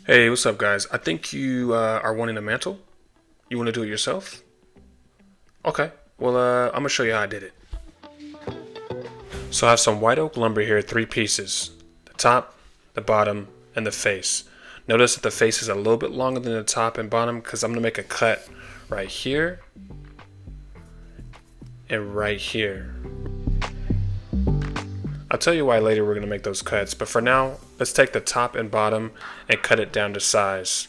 Hey, what's up, guys? I think you are wanting a mantle. You want to do it yourself? Okay. Well, I'm gonna show you how I did it. So I have some white oak lumber here, three pieces: the top, the bottom, and the face. Notice that the face is a little bit longer than the top and bottom because I'm gonna make a cut right here and right here. I'll tell you why later we're gonna make those cuts, but for now, let's take the top and bottom and cut it down to size.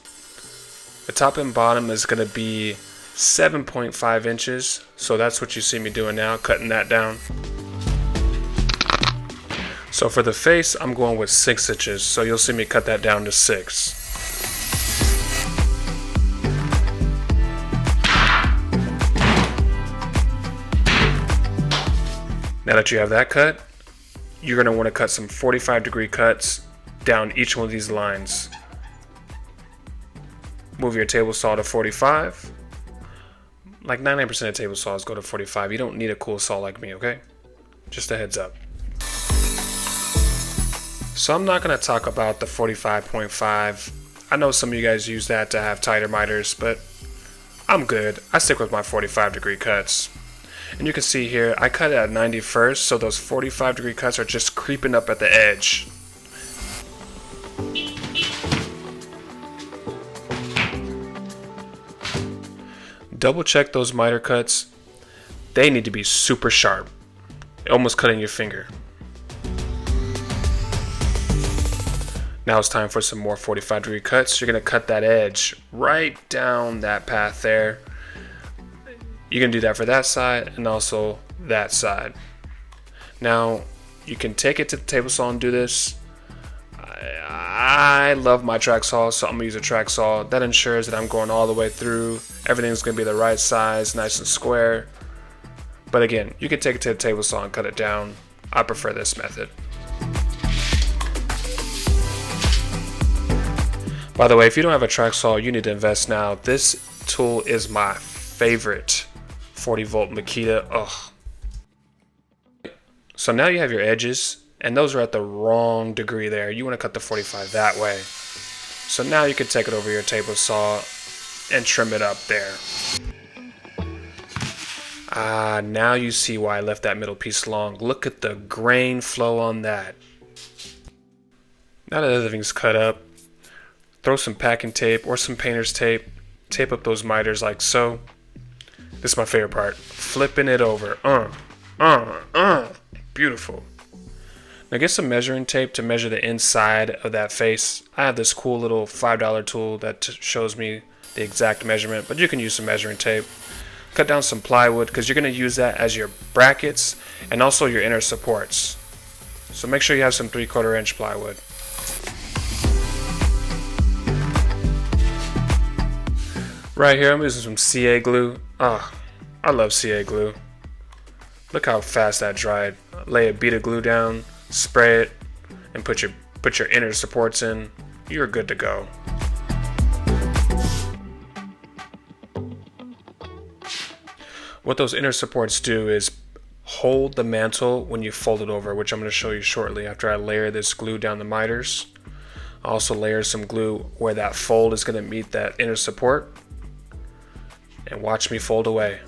The top and bottom is going to be 7.5 inches, so that's what you see me doing now, cutting that down. So for the face, I'm going with 6 inches, so you'll see me cut that down to 6. Now that you have that cut, you're going to want to cut some 45-degree cuts down each one of these lines. Move your table saw to 45. Like 99% of table saws go to 45. You don't need a cool saw like me, okay? Just a heads up. So I'm not going to talk about the 45.5. I know some of you guys use that to have tighter miters, but I'm good. I stick with my 45-degree cuts. And you can see here, I cut it at 90 first, so those 45-degree cuts are just creeping up at the edge. Double check those miter cuts. They need to be super sharp, almost cutting your finger. Now it's time for some more 45-degree cuts. You're going to cut that edge right down that path there. You can do that for that side and also that side. Now you can take it to the table saw and do this. I love my track saw, so I'm gonna use a track saw. That ensures that I'm going all the way through. Everything's gonna be the right size, nice and square. But again, you can take it to the table saw and cut it down. I prefer this method. By the way, if you don't have a track saw, you need to invest now. This tool is my favorite. 40-volt Makita. Ugh. So now you have your edges, and those are at the wrong degree there. You want to cut the 45 that way. So now you can take it over your table saw and trim it up there. Now you see why I left that middle piece long. Look at the grain flow on that. Now that everything's cut up, throw some packing tape or some painter's tape. Tape up those miters like so. This is my favorite part. Flipping it over. Beautiful. Now get some measuring tape to measure the inside of that face. I have this cool little $5 tool that shows me the exact measurement, but you can use some measuring tape. Cut down some plywood because you're going to use that as your brackets and also your inner supports. So make sure you have some 3/4 inch plywood. Right here I'm using some CA glue. I love CA glue. Look how fast that dried. Lay a bead of glue down, spray it, and put your inner supports in. You're good to go. What those inner supports do is hold the mantle when you fold it over, which I'm going to show you shortly after I layer this glue down the miters. I also layer some glue where that fold is going to meet that inner support. And watch me fold away.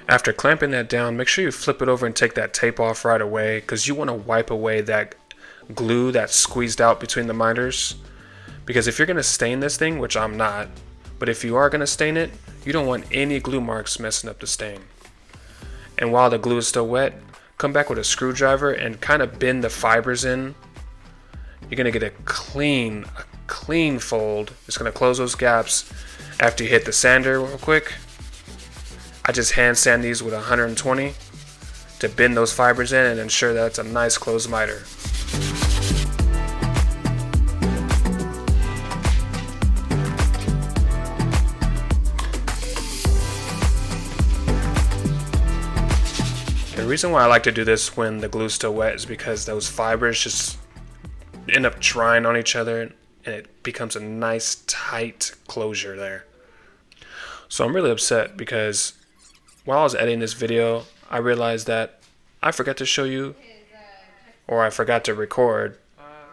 After clamping that down, make sure you flip it over and take that tape off right away because you want to wipe away that glue that's squeezed out between the miters. Because if you're going to stain this thing, which I'm not, but if you are going to stain it, you don't want any glue marks messing up the stain. And while the glue is still wet, come back with a screwdriver and kind of bend the fibers in. You're going to get a clean fold. It's going to close those gaps after you hit the sander real quick. I just hand sand these with 120 to bend those fibers in and ensure that it's a nice closed miter. The reason why I like to do this when the glue's still wet is because those fibers just end up drying on each other and it becomes a nice tight closure there. So I'm really upset because while I was editing this video, I realized that I I forgot to show you, or I forgot to record,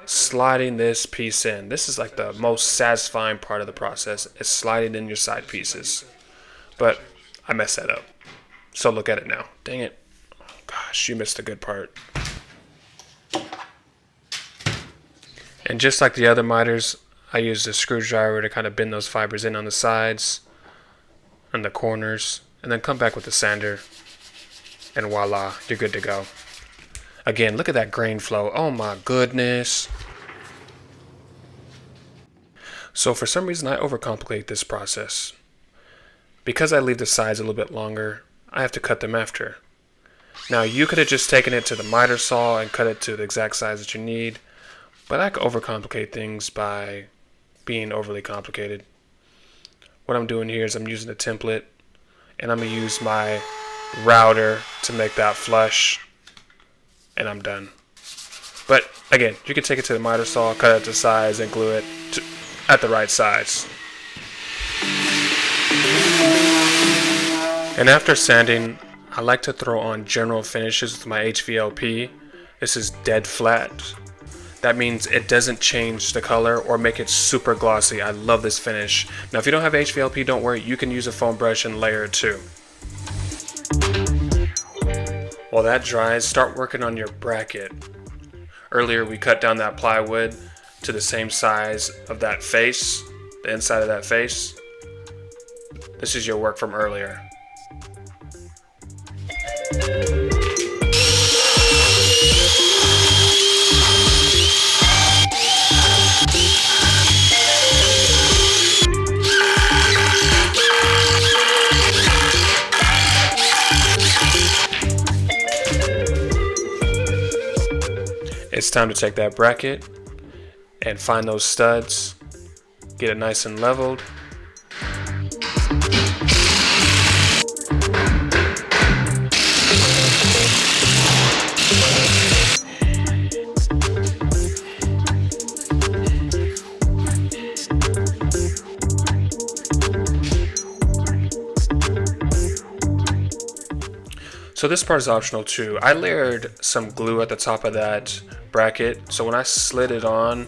sliding this piece in. This is like the most satisfying part of the process, is sliding in your side pieces. But I messed that up. So look at it now. Dang it. Oh, gosh, you missed the good part. And just like the other miters, I used a screwdriver to kind of bend those fibers in on the sides and the corners, and then come back with the sander, and voila, you're good to go. Again, look at that grain flow. Oh my goodness. So for some reason I overcomplicate this process. Because I leave the sides a little bit longer, I have to cut them after. Now you could have just taken it to the miter saw and cut it to the exact size that you need, but I could overcomplicate things by being overly complicated. What I'm doing here is I'm using a template, and I'm going to use my router to make that flush, and I'm done. But again, you can take it to the miter saw, cut it to size, and glue it at the right size. And after sanding, I like to throw on general finishes with my HVLP. This is dead flat. That means it doesn't change the color or make it super glossy. I love this finish. Now if you don't have HVLP, don't worry, you can use a foam brush and layer it too. While that dries, start working on your bracket. Earlier we cut down that plywood to the same size of that face, the inside of that face. This is your work from earlier. It's time to take that bracket and find those studs, get it nice and leveled. So this part is optional too. I layered some glue at the top of that bracket, so when I slid it on,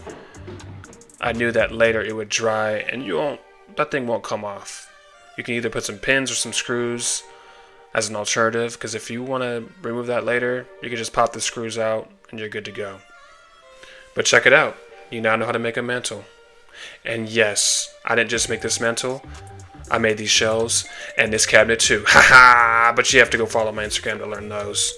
I knew that later it would dry and that thing won't come off. You can either put some pins or some screws as an alternative, because if you want to remove that later, you can just pop the screws out and you're good to go. But check it out, you now know how to make a mantle. And yes, I didn't just make this mantle, I made these shelves and this cabinet too. Haha! But you have to go follow my Instagram to learn those.